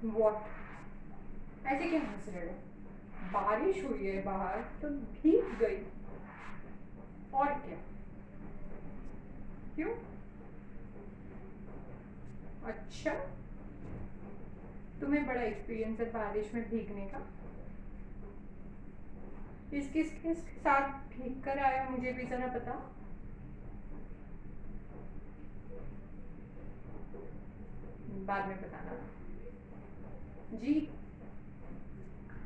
What, ऐसे क्या हंस रहे हो? बारिश हुई है बाहर तो भीग गई, और क्या? क्यों? अच्छा, तुम्हें बड़ा एक्सपीरियंस है बारिश में भीगने का। किस साथ भीग कर आया, मुझे भी जरा बता। बाद में बताना जी।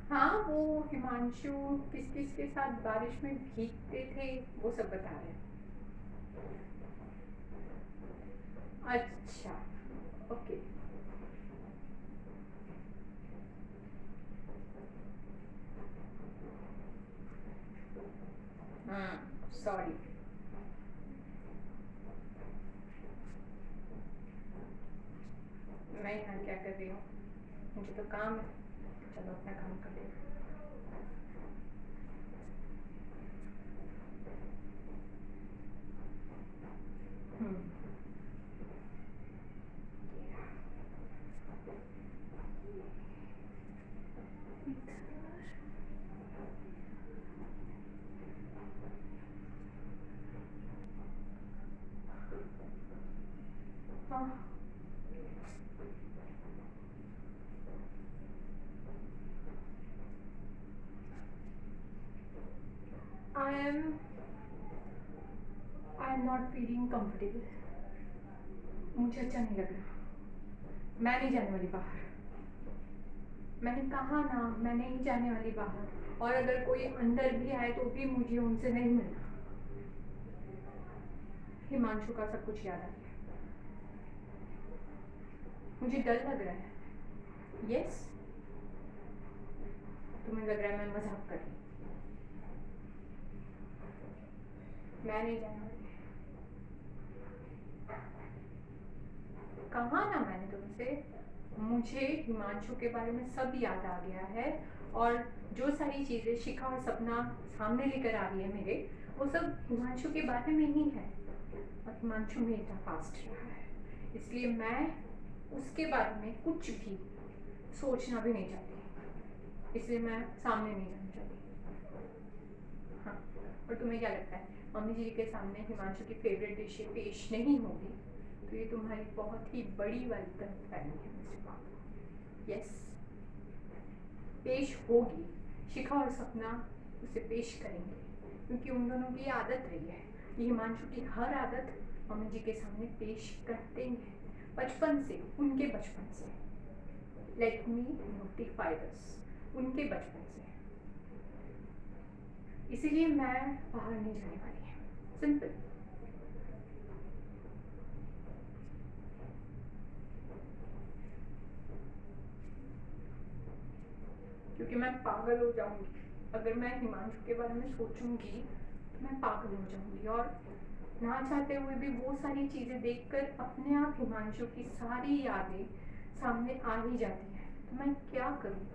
हाँ, वो हिमांशु किस किस के साथ बारिश में भीगते थे वो सब बता रहे हैं। अच्छा, ओके। सॉरी। मैं यहाँ क्या कर रही हूँ? मुझे तो काम है, चलो अपना काम कर ले। I am not feeling comfortable. मुझे अच्छा नहीं लग रहा। मैं नहीं जाने वाली बाहर। मैंने कहा ना, मैं नहीं जाने वाली बाहर। और अगर कोई अंदर भी आए तो भी मुझे उनसे नहीं मिलना। हिमांशु का सब कुछ याद आ गया। मुझे डर लग रहा है। यस, तुम्हें लग रहा है मैं मजाक कर रही हूँ। मैं नहीं जाने वाली। कहा ना मैंने तुमसे, मुझे हिमांशु के बारे में सब याद आ गया है। और जो सारी चीज़ें शिखा और सपना सामने लेकर आ रही है मेरे, वो सब हिमांशु के बारे में ही है। और हिमांशु मेरा पास्ट रहा है, इसलिए मैं उसके बारे में कुछ भी सोचना भी नहीं चाहती। इसलिए मैं सामने नहीं जाना चाहती। हाँ, और तुम्हें क्या लगता है मम्मी जी के सामने हिमांशु की फेवरेट डिशें पेश नहीं होगी? तो ये तुम्हारी बहुत ही बड़ी वाली गलतफहमी है मिस्टर पापा। यस, पेश होगी। शिखा और सपना उसे पेश करेंगे, क्योंकि उन दोनों की आदत रही है। ये हिमांशु की हर आदत मम्मी जी के सामने पेश करते हैं, बचपन से, उनके बचपन से। लेट मी नोटिफाई दिस, उनके बचपन से। इसीलिए मैं बाहर नहीं जाने वाली। सिंपल। क्योंकि मैं पागल हो जाऊंगी। अगर मैं हिमांशु के बारे में सोचूंगी तो मैं पागल हो जाऊंगी, और ना चाहते हुए भी वो सारी चीज़ें देखकर अपने आप हिमांशु की सारी यादें सामने आ ही जाती हैं। तो मैं क्या करूं?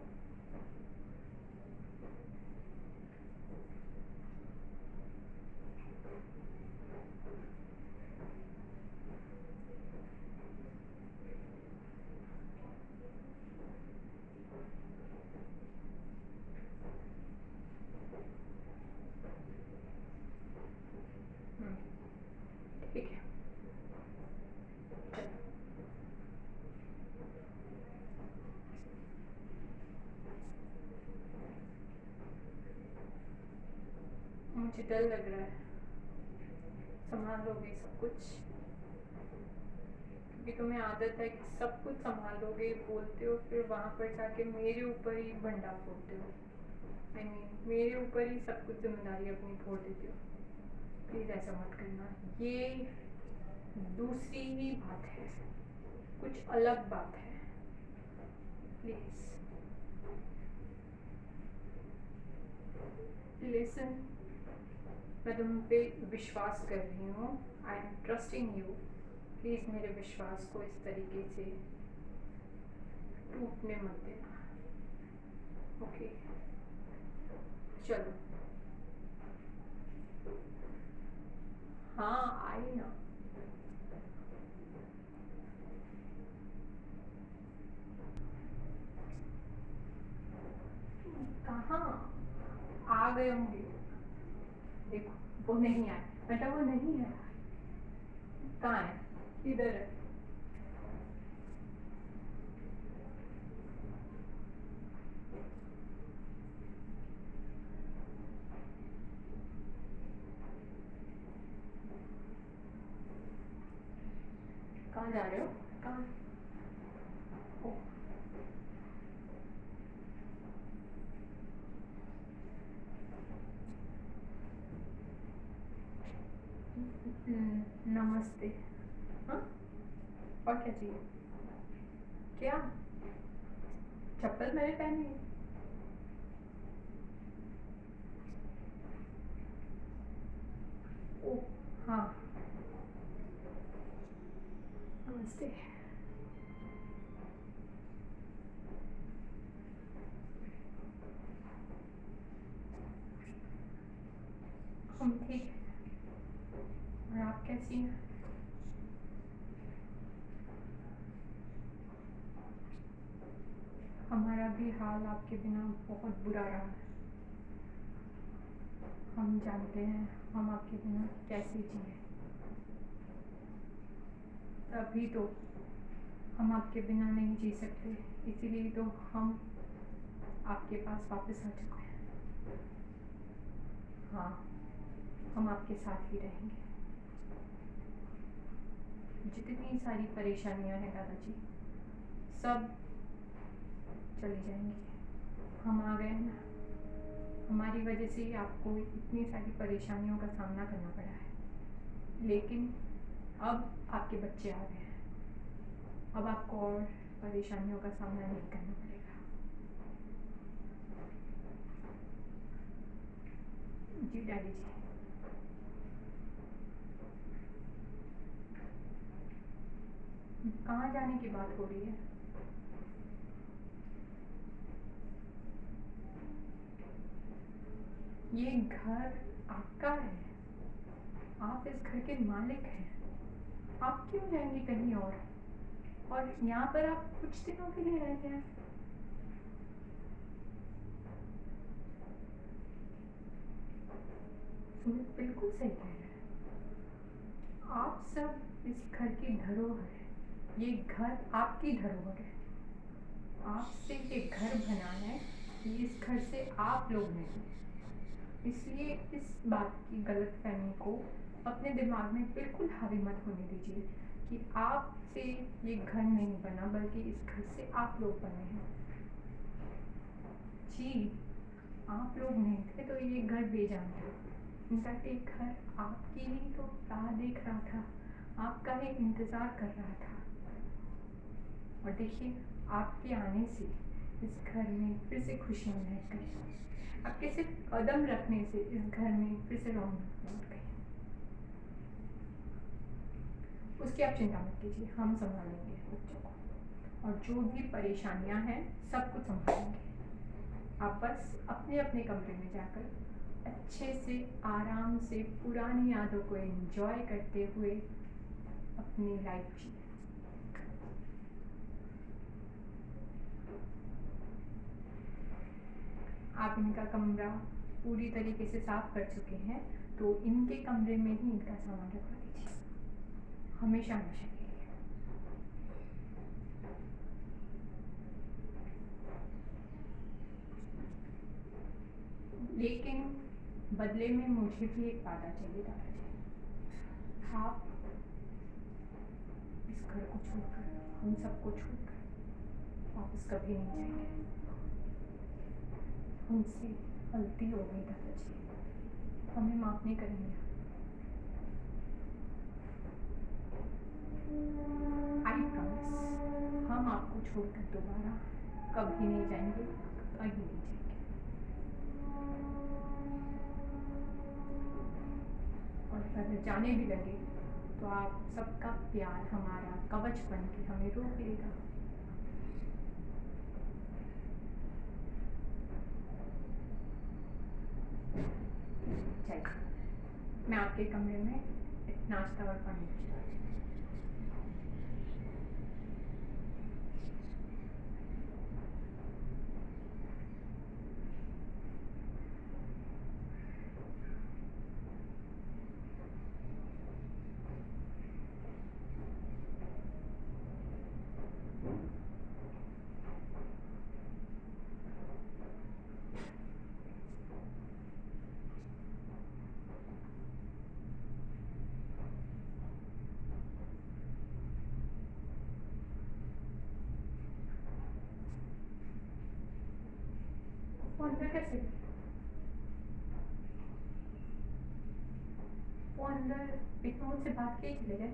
ठीक है, चलो। मुझे डर लग रहा है। संभालोगे सब कुछ? क्योंकि तुम्हें आदत है कि सब कुछ संभालोगे बोलते हो, फिर वहाँ पर जाके मेरे ऊपर ही भंडा फोड़ते हो। आई मीन मेरे ऊपर ही सब कुछ जिम्मेदारी अपनी फोड़ देते हो। प्लीज़ ऐसा मत करना। ये दूसरी ही बात है, कुछ अलग बात है। प्लीज़ लिसन, मैं तुम पे विश्वास कर रही हूँ। I am trusting you. Please मेरे विश्वास को इस तरीके से टूटने मत देना। ओके, चलो। हाँ, आई ना। गए होंगे। देखो वो नहीं आए बेटा, वो नहीं है। कहाँ है? इधर है। कहाँ जा रहे हो? कहाँ? ओ, नमस्ते। हाँ, और क्या चाहिए? क्या? चप्पल मैंने पहनी है? ओ हाँ, नमस्ते। हम ठीक हैं। और आप कैसी हैं? हमारा भी हाल आपके बिना बहुत बुरा रहा है। हम जानते हैं हम आपके बिना कैसे जिए। तभी तो हम आपके बिना नहीं जी सकते, इसीलिए तो हम आपके पास वापस आ चुके हैं। हाँ, हम आपके साथ ही रहेंगे। जितनी सारी परेशानियां हैं दादाजी, सब चली जाएंगी। हम आ गए हैं ना, हमारी वजह से ही आपको इतनी सारी परेशानियों का सामना करना पड़ा है, लेकिन अब आपके बच्चे आ गए हैं। अब आपको और परेशानियों का सामना नहीं करना पड़ेगा। जी डैडी जी। कहाँ जाने की बात हो रही है? ये घर आपका है, आप इस घर के मालिक हैं। आप क्यों जाएंगे कहीं और यहाँ पर आप कुछ दिनों के लिए रहते हैं। सुमित बिल्कुल सही कह रहे हैं। आप सब इस घर की धरोहर है। ये घर आपकी धरोहर है। आपसे ये घर बना है, ये इस घर से आप लोग नहीं। इसलिए इस बात की गलतफहमी को अपने दिमाग में बिल्कुल हावी मत होने दीजिए कि आपसे ये घर नहीं बना, बल्कि इस घर से आप लोग बने हैं। जी, आप लोग नहीं थे तो ये घर बेजान था। इनफैक्ट एक घर आपकी ही तो राह देख रहा था, आपका ही इंतज़ार कर रहा था। और देखिए, आपके आने से इस घर में फिर से खुशियाँ महक गई। आपके सिर्फ कदम रखने से इस घर में फिर से रौनक लौट गई। उसकी आप चिंता मत कीजिए, हम संभालेंगे बच्चों को, और जो भी परेशानियां हैं सब कुछ संभालेंगे। आप बस अपने अपने कमरे में जाकर अच्छे से आराम से पुरानी यादों को एंजॉय करते हुए अपनी लाइफ जिए। आप इनका कमरा पूरी तरीके से साफ कर चुके हैं, तो इनके कमरे में ही इनका सामान रखवा दीजिए, हमेशा हमेशा के लिए। लेकिन बदले में मुझे भी एक वादा चाहिए दादाजी। आप इस घर को छोड़कर, हम सबको छोड़कर वापस कभी नहीं जाएंगे। हमसे गलती हो गई दादाजी, हमें माफ नहीं करेंगे। आई प्रॉमिस, हम आपको छोड़कर दोबारा कभी नहीं जाएंगे, कहीं नहीं जाएंगे। और अगर जाने भी लगे तो आप सबका प्यार हमारा कवच बन के हमें रोक लेगा। चलिए, मैं आपके कमरे में नाश्ता और पानी भिजवा दूँ। वो अंदर कैसे गए? वो अंदर बिना मुझसे बात किए चले गए?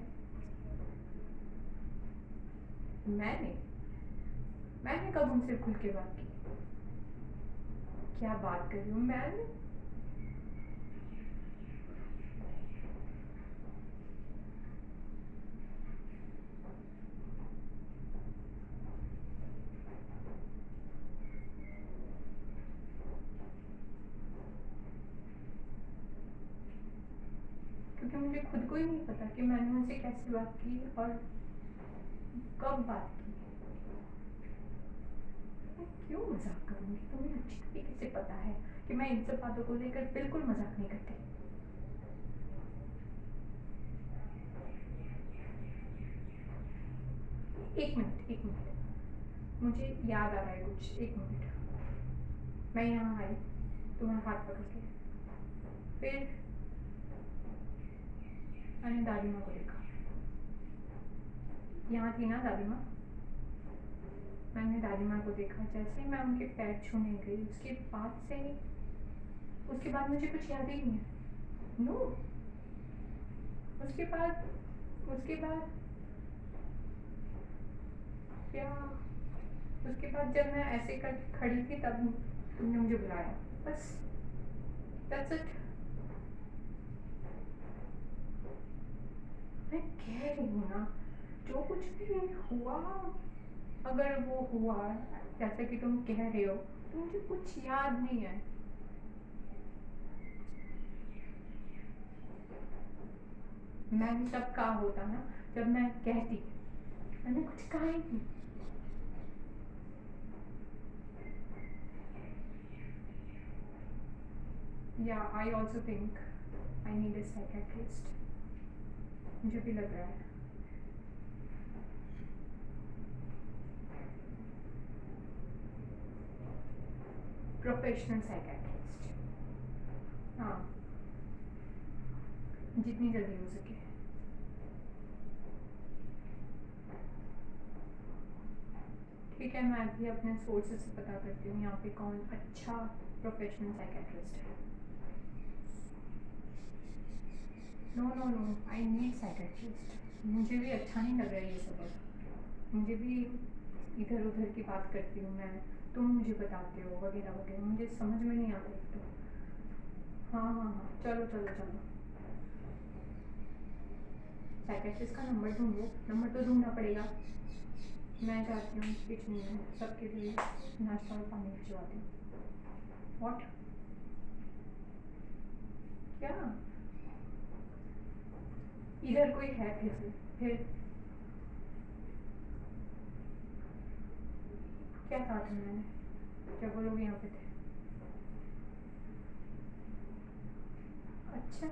मैंने मैंने कब उनसे खुल के बात की? क्या बात कर रही हूँ मैंने? क्योंकि मुझे खुद को ही नहीं पता कि मैंने उनसे कैसे बात की और कब बात की। मैं क्यों मजाक करूंगी? तुम्हें अच्छी तरीके से पता है कि मैं इन सब बातों को लेकर बिल्कुल मजाक नहीं करती। एक मिनट, एक मिनट, मुझे याद आ रहा है कुछ। एक मिनट। मैं यहाँ आई तुम्हारा हाथ पकड़ के, फिर मैंने दादी माँ को देखा। यहाँ थी ना दादी माँ? मैंने दादी माँ को देखा। जैसे मैं उनके पैर छूने गई, उसके बाद मुझे कुछ याद ही नहीं है। नो, उसके बाद क्या? उसके बाद जब मैं ऐसे कर खड़ी थी तब तुमने मुझे बुलाया, बस। That's it. मैं कह रही हूँ ना, जो कुछ भी हुआ, अगर वो हुआ जैसे कि तुम कह रहे हो, तो मुझे कुछ याद नहीं है। मैंने तब कहा होता ना जब मैं कहती। मैंने कुछ कहा ही नहीं। Yeah, I also think I need a psychiatrist. मुझे भी लग रहा है। Professional psychiatrist. हाँ, जितनी जल्दी हो सके। ठीक है, मैं भी अपने सोर्सेज से पता करती हूँ यहाँ पे कौन अच्छा प्रोफेशनल साइकियाट्रिस्ट है। No no no, I need psychiatrist. मुझे भी अच्छा नहीं लग रहा है ये सब अब। मुझे भी इधर उधर की बात करती हूँ मैं, तुम मुझे बताते हो वगैरह वगैरह, मुझे समझ में नहीं आता एक तो। हाँ हाँ हाँ, चलो चलो चलो। साइकियाट्रिस्ट का नंबर ढूंढो। नंबर तो ढूंढना पड़ेगा। मैं जाती हूँ किचन में, सबके लिए नाश्ता और पानी भिजवाती हूँ। व्हाट? क्या? इधर कोई है फिर क्या कहा था मैंने? क्या वो लोग यहाँ पे थे? अच्छा,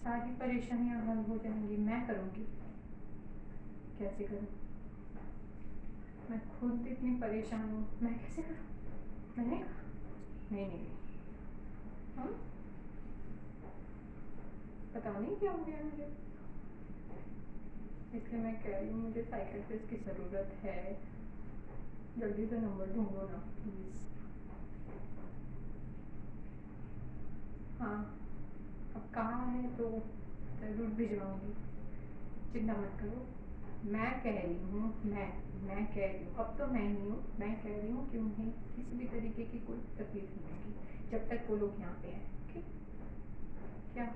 सारी परेशानियाँ हल हो जाएंगी, मैं करूँगी। कैसे करूँ? मैं खुद इतनी परेशान हूँ, मैं कैसे करूँ? मैंने कहा नहीं नहीं। हाँ, पता नहीं क्या हो गया मुझे, इसलिए मैं कह रही हूँ मुझे साइकियाट्रिस्ट की ज़रूरत है। जल्दी से नंबर ढूंढो ना प्लीज़। हाँ, अब कहा है तो ज़रूर भिजवाऊँगी, चिंता मत करो। मैं कह रही हूँ, मैं कह रही हूँ, अब तो मैं नहीं हूँ, मैं कह रही हूँ कि उन्हें किसी भी तरीके की कोई तकलीफ नहीं होगी जब तक वो लोग यहाँ पे हैं। ओके? क्या?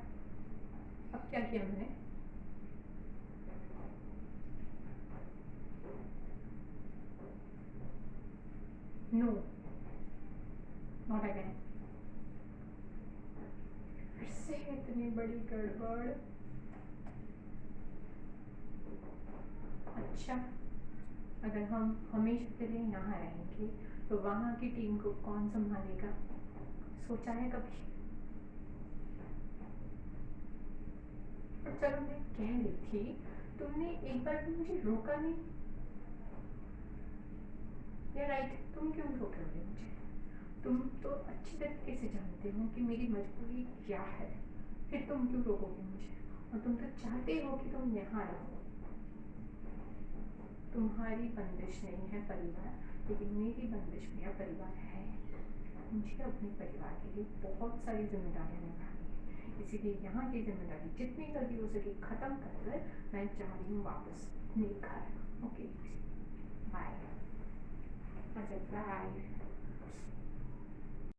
अब क्या किया मैंने? No, not again. फिर से इतनी बड़ी गड़बड़। अच्छा, अगर हम हमेशा के लिए यहाँ रहेंगे तो वहाँ की टीम को कौन संभालेगा? सोचा है कभी? और चलो, मैं कह रही थी, तुमने एक बार भी मुझे रोका नहीं। या राइट, तुम क्यों रोकोगे मुझे? तुम तो अच्छी तरीके से जानते हो कि मेरी मजबूरी क्या है, फिर तुम क्यों रोकोगे मुझे? और तुम तो चाहते हो कि तुम यहाँ रहो। तुम्हारी बंदिश नहीं है परिवार, लेकिन मेरी बंदिश मेरा परिवार है। मुझे अपने परिवार के लिए बहुत सारी जिम्मेदारियां निभानी है, इसीलिए यहाँ की जिम्मेदारी जितनी जल्दी हो सके ख़त्म कर कर मैं जा रही हूँ वापस अपने घर। Okay bye. अच्छा बाय।